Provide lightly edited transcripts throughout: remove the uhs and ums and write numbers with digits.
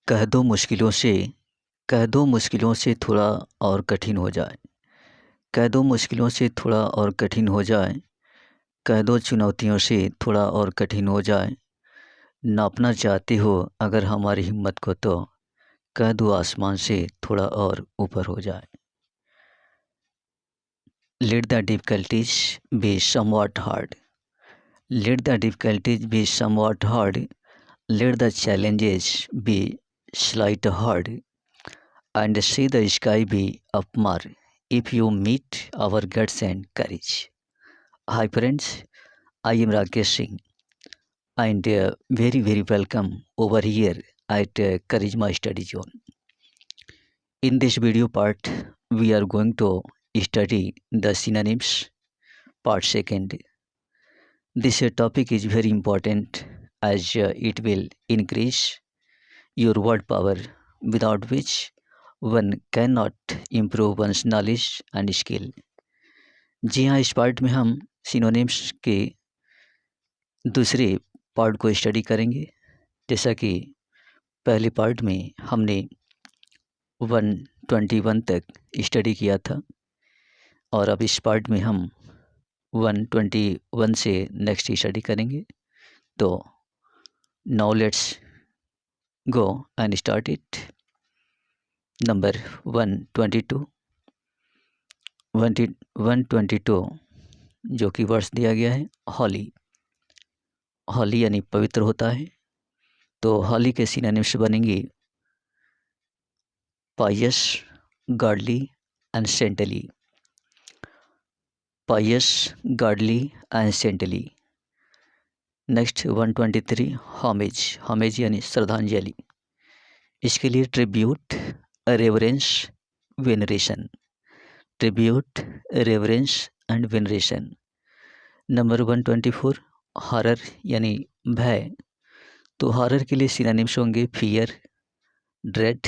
कह दो मुश्किलों से थोड़ा और कठिन हो जाए। कह दो मुश्किलों से थोड़ा और कठिन हो जाए। कह दो चुनौतियों से थोड़ा और कठिन हो जाए। नापना चाहते हो अगर हमारी हिम्मत को तो कह दो आसमान से थोड़ा और ऊपर हो जाए। Let the difficulties be somewhat hard. Let the difficulties be somewhat hard. Let the challenges be slight hard. And see the sky be upmar if you meet our guts and courage. Hi friends, I am Rakesh Singh and very welcome over here at Charisma Study Zone. In this video part, we are going to study the synonyms part second. This topic is very important as it will increase your word power without which one cannot improve one's knowledge and skill. जी हाँ, इस part में हम synonyms के दूसरे part को study करेंगे। जैसा कि पहले पार्ट में हमने 121 तक स्टडी किया था और अब इस पार्ट में हम 121 से नेक्स्ट स्टडी करेंगे। तो now let's go and start it. Number 122 जो कि वर्ष दिया गया है होली। होली यानी पवित्र होता है। तो होली के सिनोनिम्स बनेंगे pious, godly and saintly. Pious, godly and saintly. Next 123 homage. Homage यानी श्रद्धांजलि। इसके लिए tribute, reverence, veneration. Tribute, reverence and veneration. Number 124 horror यानी भय। तो हॉरर के लिए सिनोनिम्स होंगे fear, dread,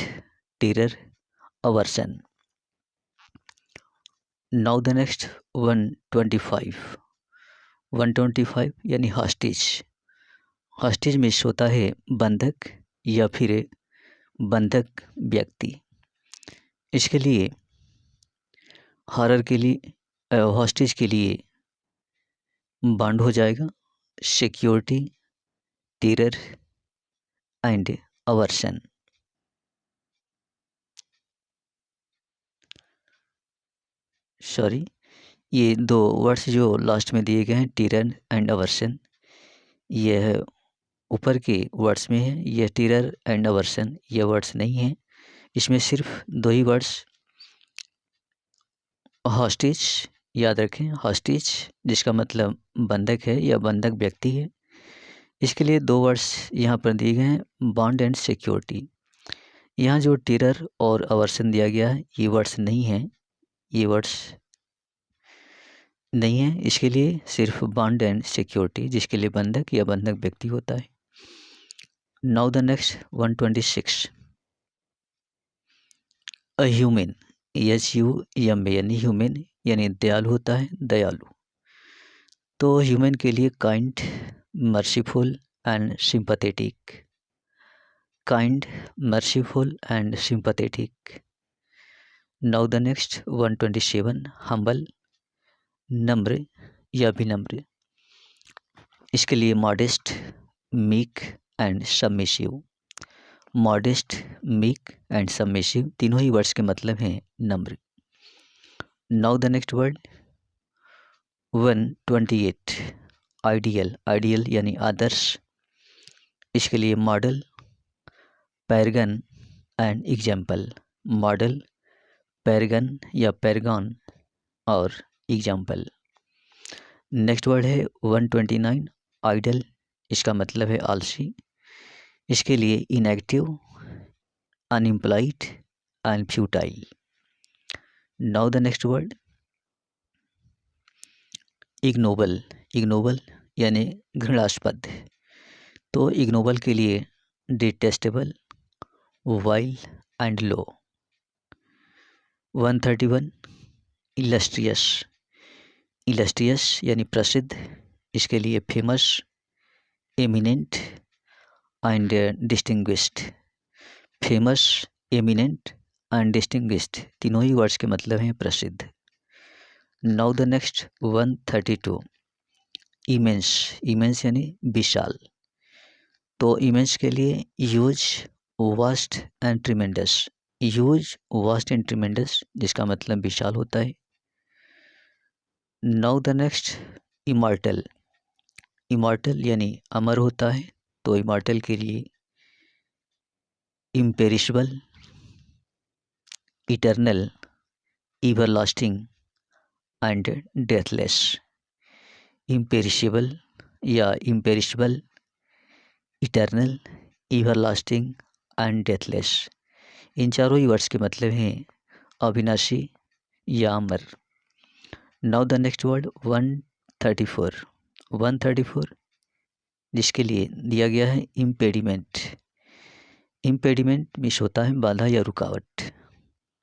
terror, aversion. Now the next 125 यानी हॉस्टेज। हॉस्टेज में होता है बंधक या फिर बंधक व्यक्ति। इसके लिए हॉरर के लिए हॉस्टेज के लिए बॉन्ड हो जाएगा सिक्योरिटी, टेरर एंड अवर्सन। सॉरी, ये दो वर्ड्स जो लास्ट में दिए गए हैं टेरर एंड अवर्सन, यह ऊपर के वर्ड्स में है। यह टेरर एंड अवर्सन ये वर्ड्स नहीं हैं। इसमें सिर्फ दो ही वर्ड्स हॉस्टेज याद रखें। हॉस्टेज जिसका मतलब बंधक है या बंधक व्यक्ति है। इसके लिए दो वर्ड्स यहाँ पर दिए गए हैं बॉन्ड एंड सिक्योरिटी। यहाँ जो टेरर और अवर्सन दिया गया है ये वर्ड्स नहीं हैं। ये वर्ड्स नहीं है। इसके लिए सिर्फ बॉन्ड एंड सिक्योरिटी जिसके लिए बंधक या बंधक व्यक्ति होता है। Now the next 126 a human. HUM यानी ह्यूमन यानी दयालु होता है, दयालु। तो ह्यूमन के लिए kind, merciful and sympathetic. Kind, merciful and sympathetic. Now the next 127 humble, नम्र या विनम्र। इसके लिए modest, meek and submissive. Modest, meek and submissive तीनों ही वर्ड्स के मतलब हैं नम्र। Now the next word 128 ideal. Ideal यानी आदर्श। इसके लिए मॉडल, पैरगन एंड एग्जाम्पल। मॉडल, पैरगन या पैरगॉन और एग्जाम्पल। नेक्स्ट वर्ड है 129 आइडल। इसका मतलब है आलसी। इसके लिए inactive, unemployed and futile. Now the next word ignoble. Ignoble यानी घृणास्पद। तो इग्नोबल के लिए detestable, while and low. 131 illustrious. Illustrious यानी प्रसिद्ध। इसके लिए famous, eminent and distinguished. Famous, eminent and distinguished, तीनों ही वर्ड्स के मतलब हैं प्रसिद्ध। Now the next 132, immense. Immense यानी विशाल। तो इमेंस के लिए use, vast and tremendous. Use, vast and tremendous जिसका मतलब विशाल होता है। Now the next immortal. Immortal यानी अमर होता है। तो इमॉर्टल के लिए imperishable, eternal, everlasting and deathless. Imperishable या imperishable, eternal, everlasting and deathless, इन चारों ही वर्ड्स के मतलब हैं अविनाशी या अमर। Now the next word 134। 134 जिसके लिए दिया गया है इम्पेडिमेंट। इम्पेडिमेंट मीन्स होता है बाधा या रुकावट।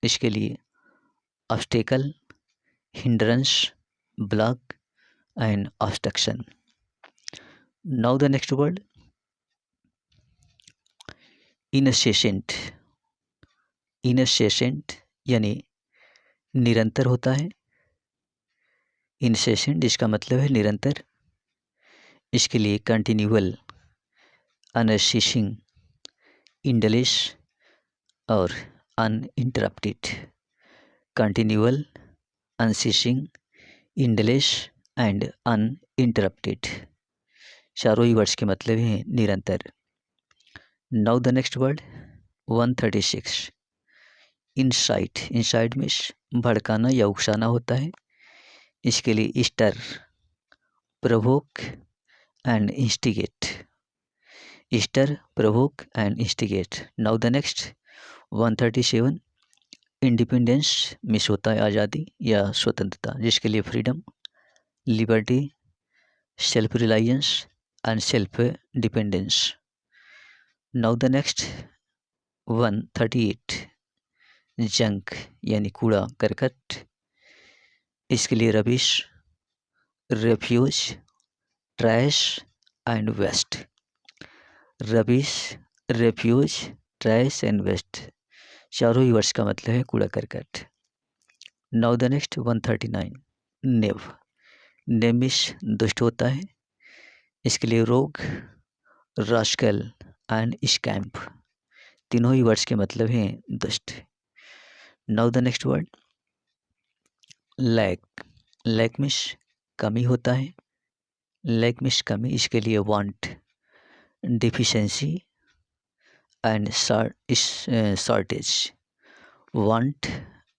इसके लिए obstacle, hindrance, block and obstruction. Now the next word incessant. Incessant यानी निरंतर होता है। इनसेसेंट जिसका मतलब है निरंतर। इसके लिए कंटिन्यूअल, अनसीसिंग, इंडलिश और uninterrupted. Continual, unceasing, endless and uninterrupted, चारों ही वर्ड्स के मतलब हैं निरंतर। Now the next word 136, incite. Incite means भड़काना या उकसाना होता है। इसके लिए stir, provoke and instigate. Stir, provoke and instigate. Now the next 137, independence means होता है आज़ादी या स्वतंत्रता। जिसके लिए freedom, liberty, self reliance and self dependence. Now the next 138, junk यानी कूड़ा करकट। इसके लिए rubbish, refuse, trash and waste. Rubbish, refuse, trash and waste, चारों ही वर्ड्स का मतलब है कूड़ा करकट। Now the next 139, knave. Knave means दुष्ट होता है। इसके लिए रोग, रास्कल एंड स्कैम्प, तीनों ही वर्ड्स के मतलब हैं दुष्ट। Now the next word lack. Lack means कमी होता है। लैक मीन्स कमी। इसके लिए want, deficiency and shortage. Want,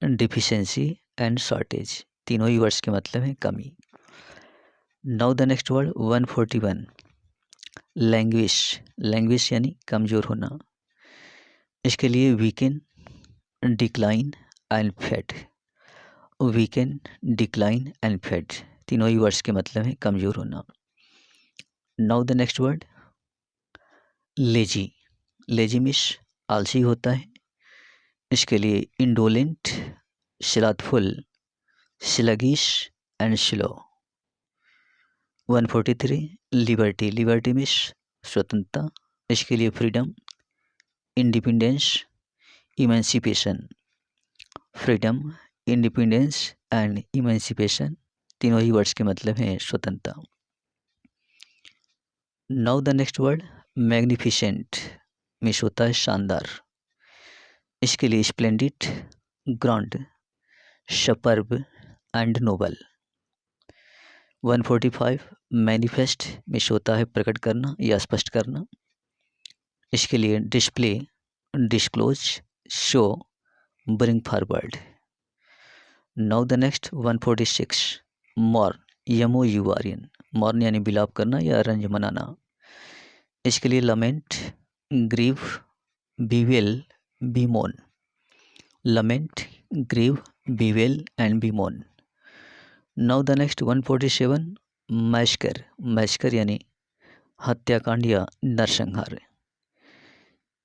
deficiency and shortage, तीनों ही वर्ड्स के मतलब हैं कमी। Now the next word 141, languish. Languish यानी कमज़ोर होना। इसके लिए weaken, decline and fade. Weaken, decline and fade, तीनों ही वर्ड्स के मतलब हैं कमज़ोर होना। Now the next word lazy. Lazy means आलसी होता है। इसके लिए indolent, slothful, sluggish and slow. 143, liberty. Liberty means स्वतंत्रता। इसके लिए freedom, independence, emancipation. Freedom, independence and emancipation, तीनों ही वर्ड्स के मतलब हैं स्वतंत्रता। Now the next word magnificent means होता है शानदार। इसके लिए splendid, grand, superb and noble. 145, manifest means होता है प्रकट करना या स्पष्ट करना। इसके लिए display, disclose, show, bring forward. Now the next 146, mourn. MOURN, mourn यानी बिलाप करना या रंज मनाना। इसके लिए lament, grieve, bewail, bemoan. Lament, grieve, bewail and bemoan. Now the next 147, massacre. Massacre यानी हत्याकांड या नरसंहार।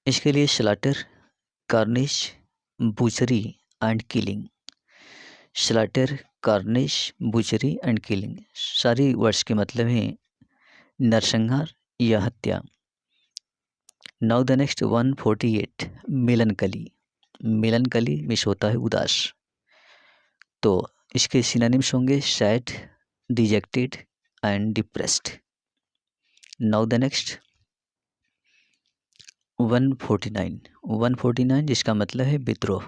इसके लिए slaughter, carnage, butchery and killing. Slaughter, carnage, butchery and killing, सारी वर्ड्स के मतलब हैं नरसंहार या हत्या। Now the next 148 melancholy. Melancholy means होता है उदास। तो इसके सिनोनिम्स होंगे sad, dejected and depressed. Now the next 149 जिसका मतलब है विद्रोह।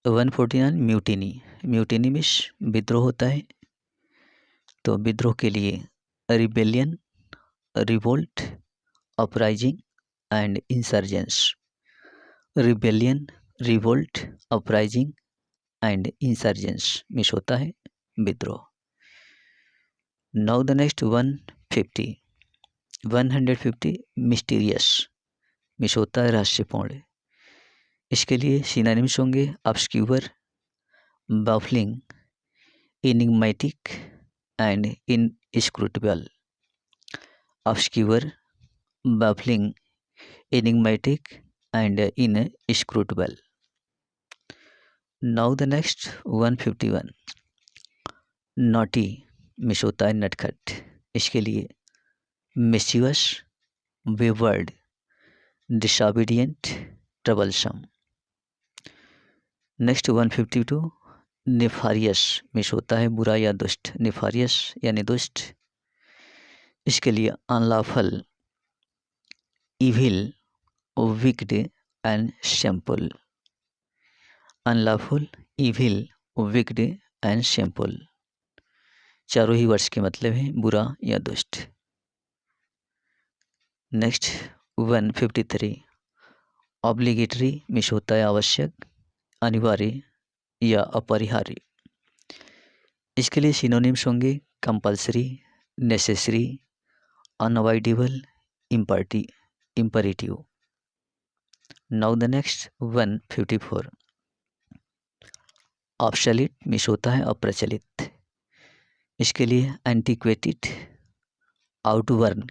149 म्यूटिनी। म्यूटिनी मीन्स विद्रोह होता है। तो विद्रोह के लिए rebellion, revolt, uprising and insurgence. Rebellion, revolt, uprising and insurgence means होता है विद्रोह। Now the next 150 mysterious means होता है रहस्यपूर्ण। इसके लिए सिनोनिम्स होंगे obscure, baffling, enigmatic and inscrutable. Obscure, baffling, enigmatic and inscrutable. Now the next 151 naughty means होता है नटखट। इसके लिए mischievous, wayward, disobedient, troublesome. Next 152 nefarious means होता है बुरा या दुष्ट। nefarious यानी दुष्ट। इसके लिए unlawful, evil, wicked and shameful. Unlawful, evil, wicked and shameful. चारों ही वर्ड्स के मतलब है बुरा या दुष्ट। नेक्स्ट 153 ऑब्लिगेटरी मीन्स होता है आवश्यक, अनिवार्य या अपरिहार्य। इसके लिए सिनोनिम्स होंगे compulsory, necessary, unavoidable, imperative. Now the next 154 obsolete means होता है अप्रचलित। इसके लिए antiquated, outworn,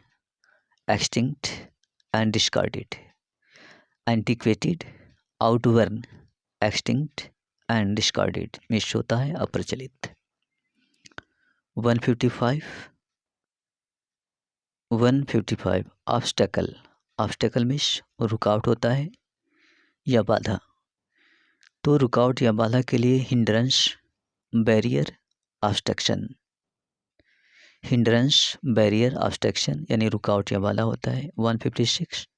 extinct and discarded. Antiquated, outworn, extinct and discarded means होता है अप्रचलित। 155 ऑब्स्टेकल। ऑब्स्टेकल मीन्स रुकावट होता है या बाधा। तो रुकावट या बाधा के लिए hindrance, barrier, obstruction. Hindrance, barrier, obstruction यानी रुकावट या बाधा होता है। 156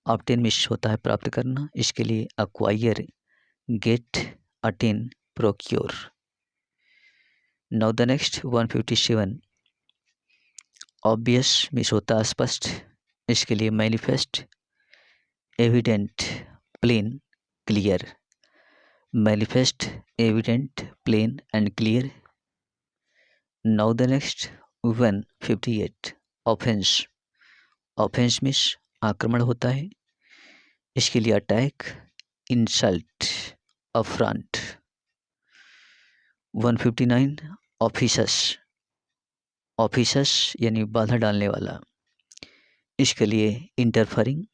ऑब्टेन मीन्स होता है प्राप्त करना। इसके लिए acquire, get, attain, procure. Now the next 157 obvious means होता है स्पष्ट। इसके लिए manifest, evident, plain, clear. Manifest, evident, plain and clear. Now the next 158 offence. Offence means आक्रमण होता है। इसके लिए अटैक, इंसल्ट, अफ्रंट। 159 ऑफिसस। ऑफिसस यानी बाधा डालने वाला। इसके लिए इंटरफरिंग,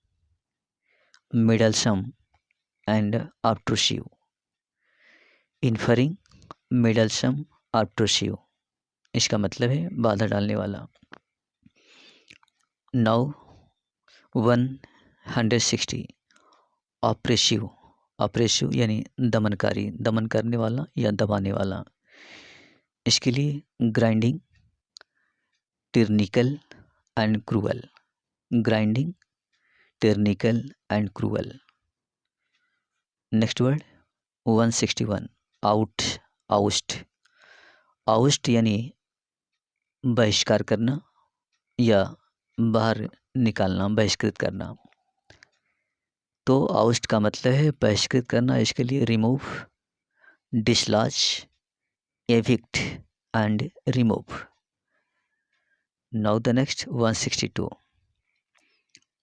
मिडलसम एंड ऑब्ट्रूसिव। इन्फरिंग, मिडलसम, ऑब्ट्रूसिव इसका मतलब है बाधा डालने वाला। Now 160 oppressive. ऑप्रेसिव यानी दमनकारी, दमन करने वाला या दबाने वाला। इसके लिए grinding, tyrannical and cruel. Grinding, tyrannical and cruel. Next word 161 out, oust. Oust यानी बहिष्कार करना या बाहर निकालना, बहिष्कृत करना। तो आउस्ट का मतलब है बहिष्कृत करना। इसके लिए remove, dislodge, evict and remove. Now the next 162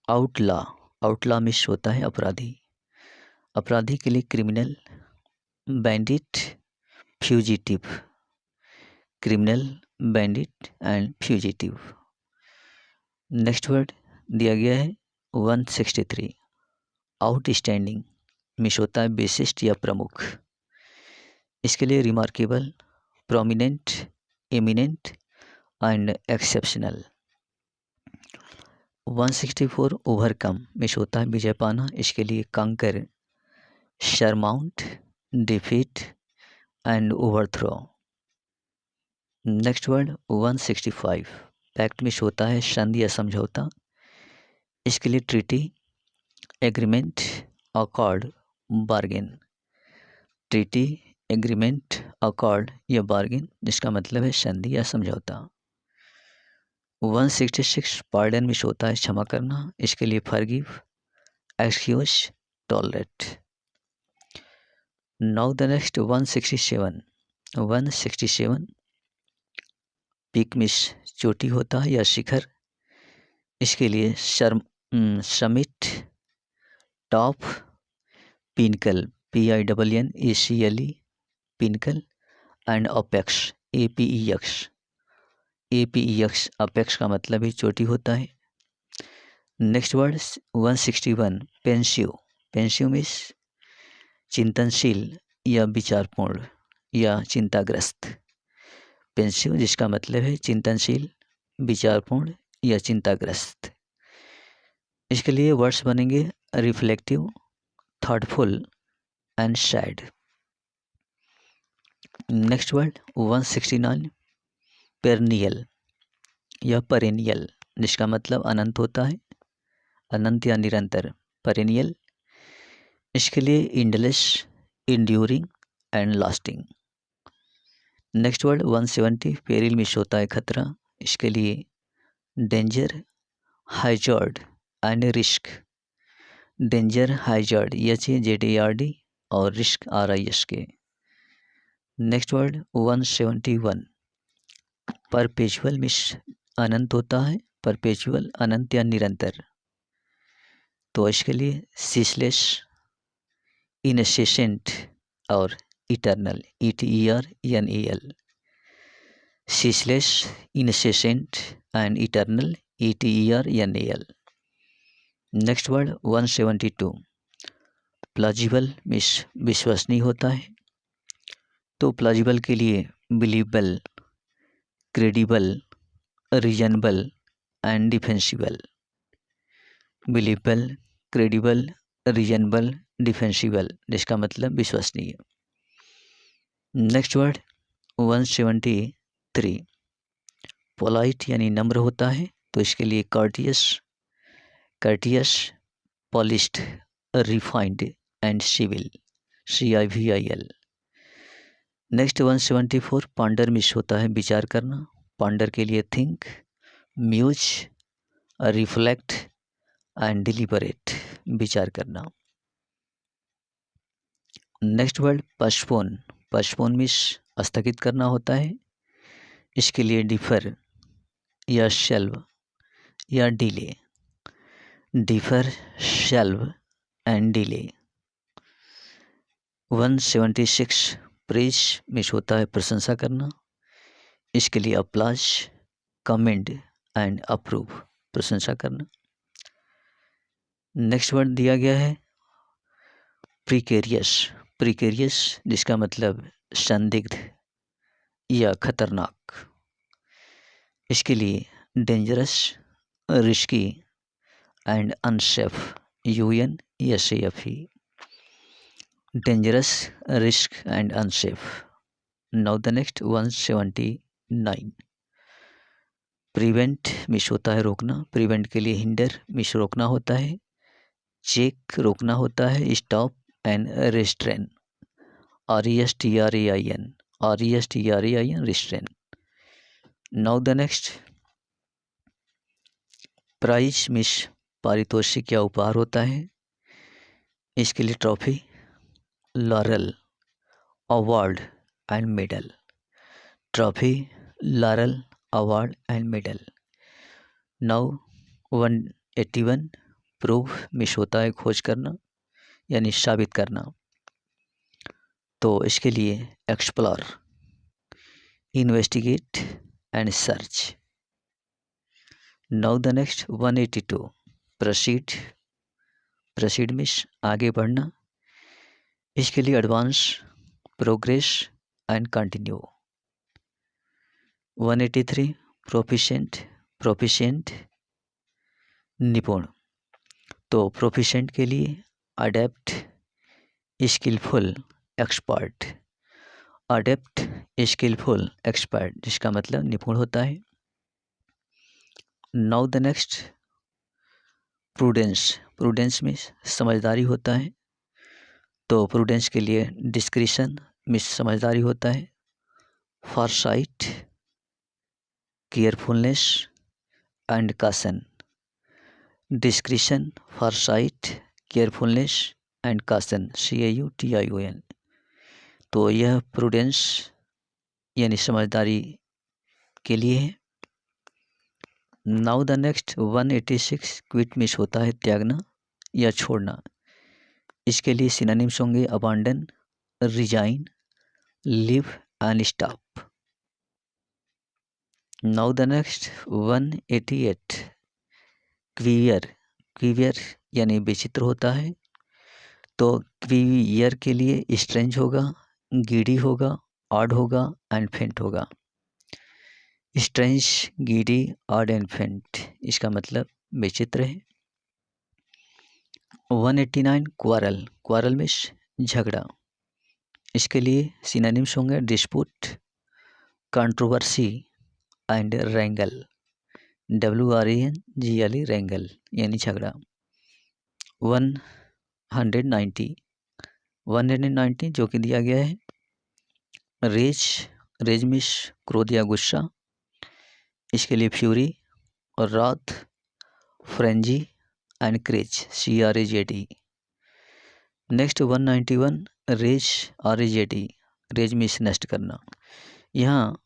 outlaw. Outlaw means होता है अपराधी। अपराधी के लिए criminal, bandit, fugitive. Criminal, bandit and fugitive. Next word दिया गया है 163 आउटस्टैंडिंग मीन्स होता है विशिष्ट या प्रमुख। इसके लिए remarkable, prominent, eminent and exceptional. 164 overcome means होता है विजय पाना, इसके लिए conquer, surmount, defeat and overthrow. Next word 165 pact means होता है संधि या समझौता, इसके लिए treaty, agreement, accord, bargain. Treaty, agreement, accord या बार्गेन, जिसका मतलब है संधि या समझौता। 166 पार्डन मिस होता है क्षमा करना, इसके लिए forgive, excuse, tolerate. Now the next 167 peak miss चोटी होता है या शिखर, इसके लिए summit, top, pinnacle, PINNACLE, pinnacle and apex, APEX, apex का मतलब ही चोटी होता है। नेक्स्ट वर्ड 161 पेंसिव मिस चिंतनशील या विचारपूर्ण या चिंताग्रस्त। पेंसिव जिसका मतलब है चिंतनशील, विचारपूर्ण या चिंताग्रस्त। इसके लिए वर्ड्स बनेंगे reflective, thoughtful and sad. Next word 169 पेरनियल या पेरेनियल, जिसका मतलब अनंत होता है, अनंत या निरंतर, पेरेनियल। इसके लिए endless, enduring and lasting. Next word 170 peril means होता है खतरा, इसके लिए danger, hazard and risk. Danger, hazard HAZARD और risk RISK। Next word 171 perpetual means अनंत होता है, परपेचुअल अनंत या निरंतर, तो इसके लिए सीसलेस, इनसेसेंट और eternal, ETERNAL। Ceaseless, incessant and eternal, ETERNAL। Next word 172 plausible means विश्वसनीय होता है, तो प्लॉजिबल के लिए believable, credible, reasonable and defensible. Believable, credible, reasonable, defensible, जिसका मतलब विश्वसनीय। नेक्स्ट वर्ड 173 पोलाइट यानी नम्र होता है, तो इसके लिए courteous, polished, refined and civil, CIVIL। Next 174 ponder means होता है विचार करना, पॉन्डर के लिए think, muse, reflect and deliberate, विचार करना। नेक्स्ट वर्ड पशपोन मिस स्थगित करना होता है, इसके लिए डिफर या शेल्व या delay, differ, shelve and delay. 176 praise miss होता है प्रशंसा करना, इसके लिए अप्लाज, कमेंड एंड अप्रूव, प्रशंसा करना। नेक्स्ट वर्ड दिया गया है प्रिकेरियस, जिसका मतलब संदिग्ध या खतरनाक, इसके लिए dangerous, risky and unsafe, UNSAFE, dangerous, risk and unsafe. Now the next 179 prevent miss होता है रोकना, प्रिवेंट के लिए हिंडर मिस रोकना होता है, चेक रोकना होता है, stop and restrain, RESTRAIN, restrain. Now the next prize means पारितोषिक या उपहार होता है, इसके लिए trophy, laurel, award and medal, trophy, laurel, award and medal. Now 181 probe means होता है खोज करना यानी साबित करना, तो इसके लिए explore, investigate and search. Now the next 182 proceed means आगे बढ़ना, इसके लिए advance, progress and continue. 183 proficient निपुण। तो प्रोफिशिएंट के लिए adept, skilful, expert. Adept, skilful, expert जिसका मतलब निपुण होता है। Now the next prudence. Prudence में समझदारी होता है। तो प्रूडेंस के लिए डिस्क्रिशन में समझदारी होता है। Foresight, carefulness and caution. Discretion, foresight, carefulness and caution, CAUTION। तो यह प्रूडेंस यानी समझदारी के लिए है। Now the next 186 quit means होता है त्यागना या छोड़ना। इसके लिए सिनोनिम्स होंगे abandon, resign, leave and stop. Now the next 188 queer. Queer यानी विचित्र होता है। तो क्वियर के लिए स्ट्रेंज होगा, गीडी होगा, ऑड होगा एंड फेंट होगा। स्ट्रेंज, गीडी, ऑड एंड फेंट इसका मतलब विचित्र है। 189 क्वारल। क्वारल में झगड़ा। इसके लिए सिनोनिम्स होंगे डिस्प्यूट, कंट्रोवर्सी एंड रैंगल। WRANGLE रैंगल यानी झगड़ा। 190 जो कि दिया गया है रेज। रेज मिस क्रोध या गुस्सा। इसके लिए फ्यूरी और wrath, frenzy and craze, CRAZD। Next 191 raze, RAZD। Raze means नष्ट करना। यहाँ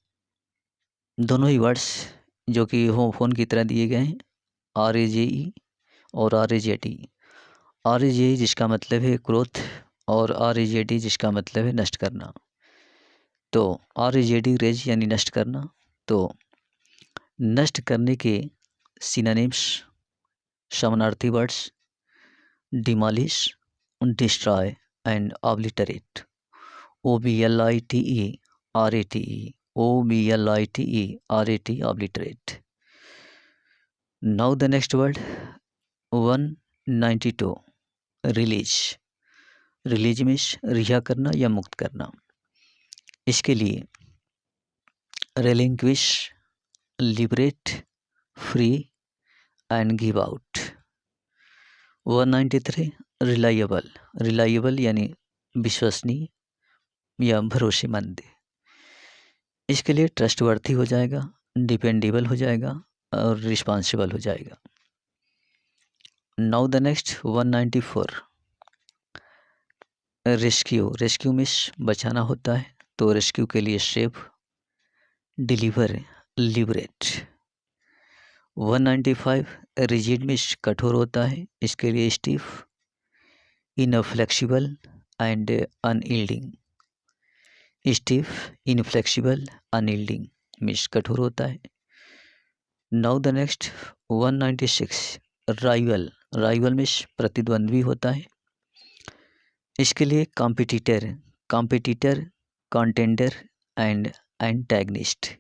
दोनों ही वर्ड्स जो कि होमोफोन की तरह दिए गए हैं, RAZE और RAZD। RAZE जिसका मतलब है क्रोध और RAZD जिसका मतलब है नष्ट करना। तो RAZD रेज यानी नष्ट करना। तो नष्ट करने के सिनोनिम्स समानार्थी words demolish, destroy and obliterate. OBLITE RATE, OBLITE RAT, obliterate. Now the next word 192 release. Release means रिहा करना या मुक्त करना। इसके लिए relinquish, liberate, free and give out. 193 reliable. Reliable यानी विश्वसनीय या भरोसेमंद। इसके लिए ट्रस्टवर्थी हो जाएगा, डिपेंडेबल हो जाएगा और रिस्पॉन्सिबल हो जाएगा। Now the next 194 rescue. Rescue means बचाना होता है। तो रेस्क्यू के लिए save, deliver, liberate. 195 rigid means कठोर होता है। इसके लिए stiff, inflexible and unyielding. Stiff, inflexible, unyielding means कठोर होता है। Now the next 196 rival. Rival means प्रतिद्वंद्वी होता है। इसके लिए competitor, competitor, contender and antagonist.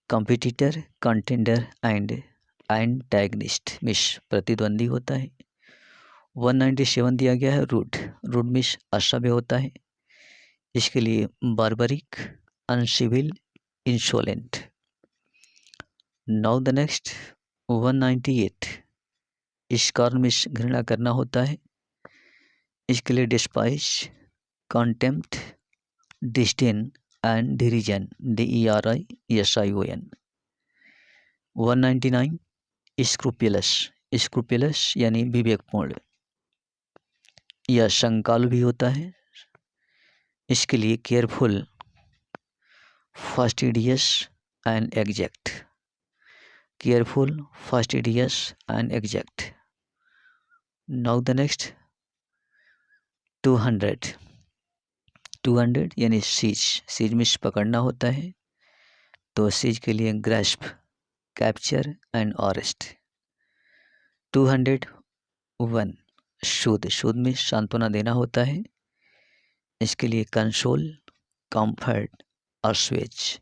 Competitor, contender and antagonist means प्रतिद्वंदी होता है। 197 दिया गया है रूड। रूड मीन्स असभ्य होता है। इसके लिए barbaric, uncivil, insolent. Now the next 198 scorn means घृणा करना होता है। इसके लिए despise, contempt, disdain and derision, DERISION। 199 scrupulous. Scrupulous यानी विवेकपूर्ण या शंकालु भी होता है। इसके लिए careful, fastidious and exact. Careful, fastidious and exact. Now the next 200 यानी सीज। सीज मीन्स पकड़ना होता है। तो सीज के लिए ग्रैस्प, कैप्चर एंड अरेस्ट। 201 शुद्ध। शुद्ध में सांत्वना देना होता है। इसके लिए console, comfort, assuage.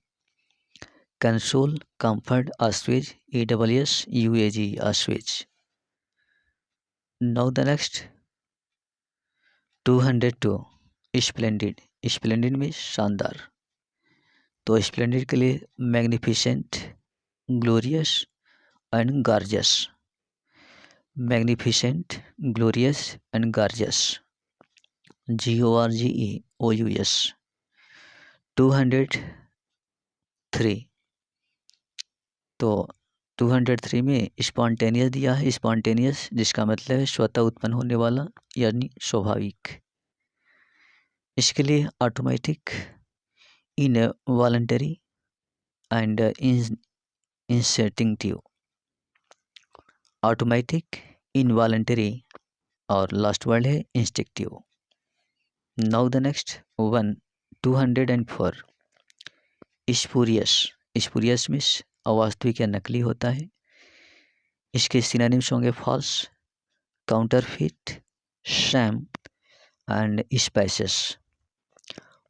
console, comfort, assuage, AWS, UAG, assuage. Now the next 202 splendid. Splendid में शानदार। तो स्प्लेंडिड के लिए magnificent, glorious and gorgeous. Magnificent, glorious and gorgeous, GORGEOUS। 203 तो 203 में स्पॉन्टेनियस दिया है। स्पॉन्टेनियस जिसका मतलब है स्वतः उत्पन्न होने वाला यानी स्वाभाविक। इसके लिए automatic, involuntary and instinctive. Automatic, involuntary और लास्ट वर्ड है instinctive. Now the next one 204 spurious. Spurious means अवास्तविक या नकली होता है। इसके सिनोनिम्स होंगे false, counterfeit, sham and specious.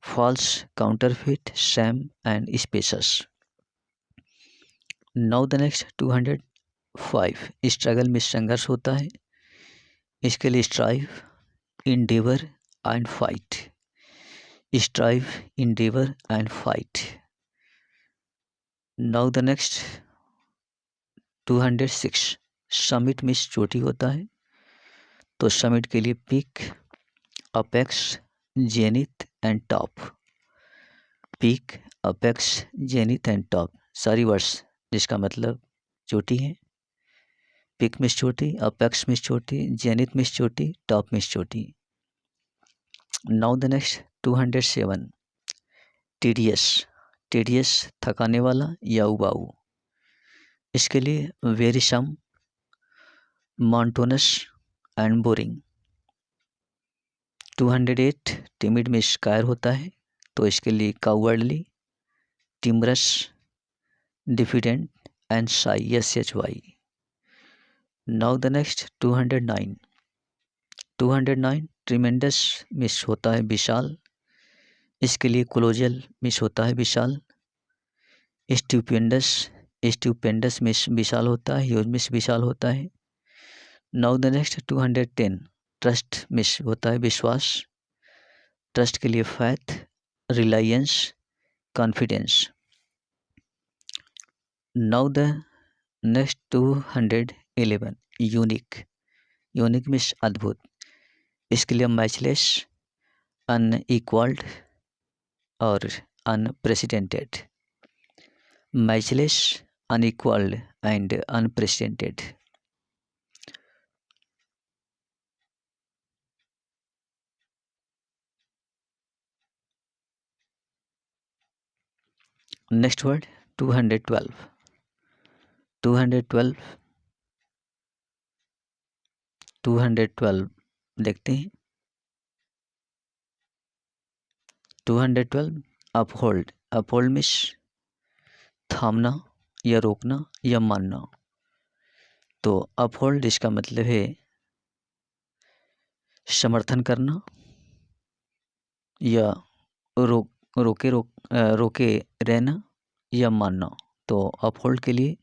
False, counterfeit, sham and specious. Now the next 205 struggle में संघर्ष होता है। इसके लिए strive, endeavour and fight. Strive, endeavour and fight. Now the next 206 summit में चोटी होता है। तो समिट के लिए peak, apex, zenith and top. Peak, apex, zenith and top सारी वर्ड्स जिसका मतलब चोटी है। पीक में चोटी, अपेक्स में चोटी, जेनिथ में चोटी, टॉप में चोटी। Now the next 207 tedious. Tedious थकाने वाला या उबाऊ। इसके लिए wearisome, monotonous and boring. 208 timid में कायर होता है। तो इसके लिए cowardly, timorous, diffident and shy, SHY। Now the next 209 tremendous means होता है विशाल। इसके लिए कोलोजल मिस होता है विशाल। स्टूपेंडस मिस विशाल होता है, ह्यूज मिस विशाल होता है। Now the next 210 trust means होता है विश्वास। ट्रस्ट के लिए faith, reliance, confidence. Now the next 211 unique. Unique means अद्भुत। इसके लिए मैचलेस, अनइक्वल्ड और unprecedented. Matchless, unequalled and unprecedented. Next word 212 देखते हैं। 212 अपहोल्ड। अपहोल्ड मीन्स थामना या रोकना या मानना। तो अपहोल्ड इसका मतलब है समर्थन करना या रोके रहना या मानना। तो अपहोल्ड के लिए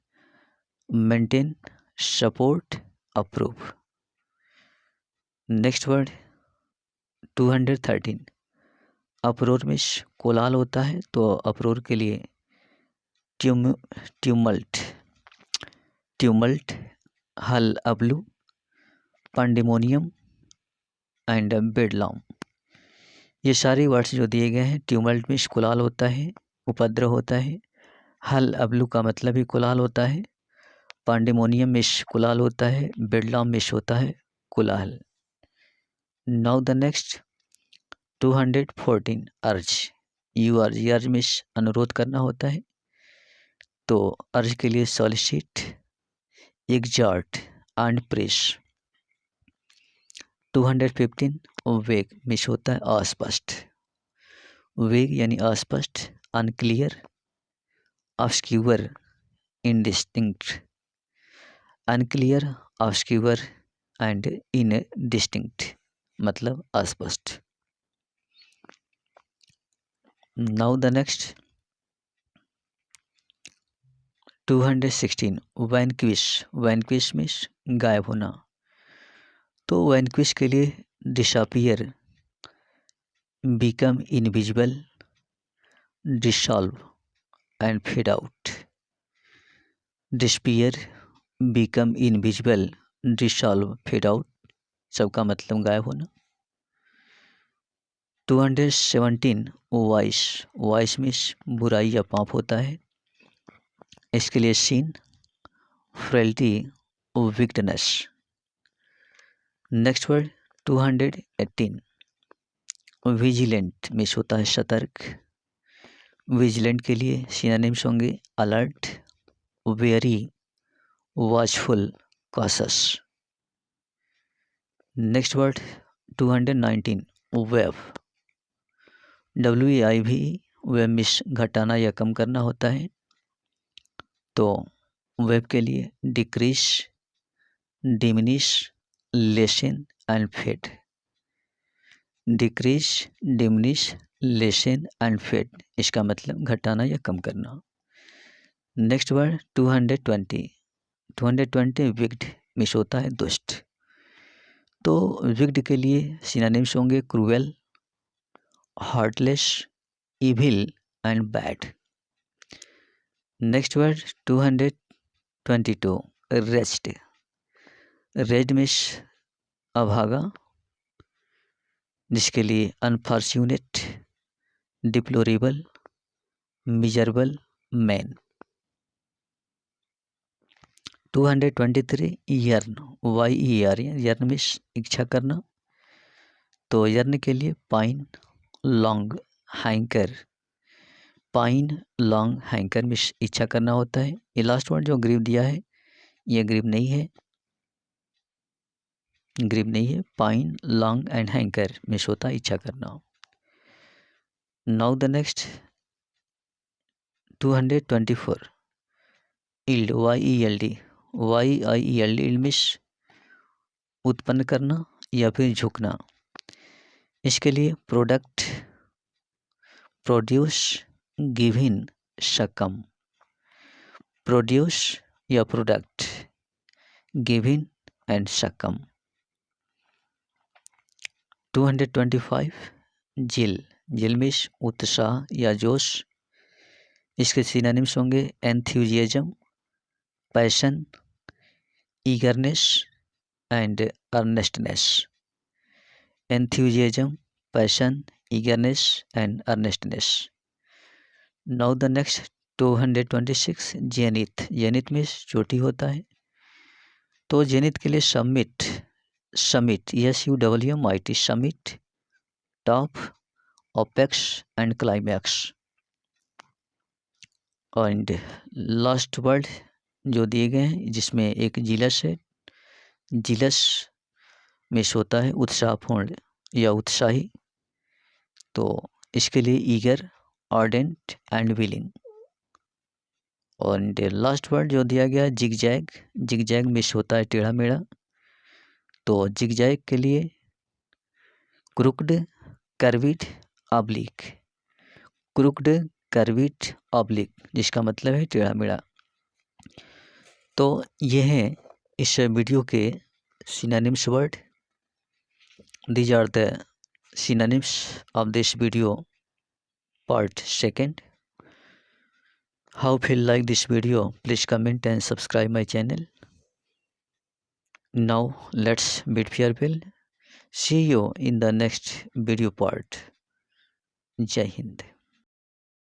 maintain, support, approve. Next word 213 अप्रोर में कोलाहल होता है। तो अप्रोर के लिए ट्यूमल्ट, हल अबलू, पंडेमोनियम एंड बेडलॉम। ये सारे वर्ड्स जो दिए गए हैं। ट्यूमल्ट में कोलाहल होता है, उपद्रव होता है। हल अबलू का मतलब ही कोलाहल होता है। पांडेमोनियम में कोलाहल होता है। बेडलॉम में होता है कोलाहल। नाउ द नेक्स्ट 214 अर्ज। URG, अर्ज में अनुरोध करना होता है। तो अर्ज के लिए सॉलिसिट, एग्जॉर्ट एंड प्रेस। 215 वेग मिस होता है अस्पष्ट। वेग यानी अस्पष्ट, unclear, obscure, indistinct. Unclear, obscure and indistinct मतलब अस्पष्ट। Now the next 216 vanquish, vanquish means गायब होना। तो वैनक्विश के लिए disappear, become invisible, dissolve and fade out. Disappear, become invisible, dissolve, fade out, सबका मतलब गायब होना। 217 वाइस, वाइस मीन्स बुराई या पाप होता है। इसके लिए सीन, frailty, weakness. Next word 218 vigilant means होता है सतर्क। विजिलेंट के लिए सिनोनिम्स होंगे alert, wary, watchful, cautious. Next word 219 waive, WAIV, waive means घटाना या कम करना होता है। तो वेव के लिए decrease, diminish, lessen and fade. Decrease, diminish, lessen and fade, इसका मतलब घटाना या कम करना। नेक्स्ट वर्ड 220 विक्ड मीन्स होता है दुष्ट। तो विक्ड के लिए सिनोनिम्स होंगे cruel, heartless, evil and bad. Next word 222 wretched, wretched means अभागा, जिसके लिए unfortunate, deplorable, miserable man. 223 yearn, YER, yearn means इच्छा करना। तो यर्न के लिए pine, long, hanker. Pine, long, hanker means इच्छा करना होता है। ये लास्ट वर्ड जो ग्रीव दिया है ये ग्रीव नहीं है, ग्रीव नहीं है। Pine, long and hanker means होता है इच्छा करना। Now the next 224 yield, YELD, yield means उत्पन्न करना या फिर झुकना। इसके लिए प्रोडक्ट, प्रोड्यूस, गिविन, शकम। प्रोड्यूस या प्रोडक्ट, गिविन एंड शकम। 225 जिल, जिल मीन्स उत्साह या जोश। इसके सिनोनिम्स होंगे enthusiasm, passion, eagerness and earnestness. enthusiasm, passion, eagerness and earnestness. Now the next 226 zenith, zenith means चोटी होता है। तो जेनिथ के लिए summit, summit, SUMMIT, summit, top, apex and climax. And last word जो दिए गए हैं जिसमें एक जिलस है, जिलस मीन्स होता है उत्साहपूर्ण या उत्साही। तो इसके लिए ईगर, आर्डेंट एंड विलिंग। और लास्ट वर्ड जो दिया गया जिगजैग, जिगजैग मीन्स होता है टेढ़ा मेढ़ा। तो जिगजैग के लिए क्रुक्ड, कर्विड, ऑब्लिक। क्रुक्ड, कर्विड, ऑब्लिक, जिसका मतलब है टेढ़ा मेढ़ा। तो ये है इस वीडियो के synonyms word. These are the synonyms of this video part 2nd. How feel like this video? Please comment and subscribe my channel. Now let's bid farewell. See you in the next video part. Jai Hind.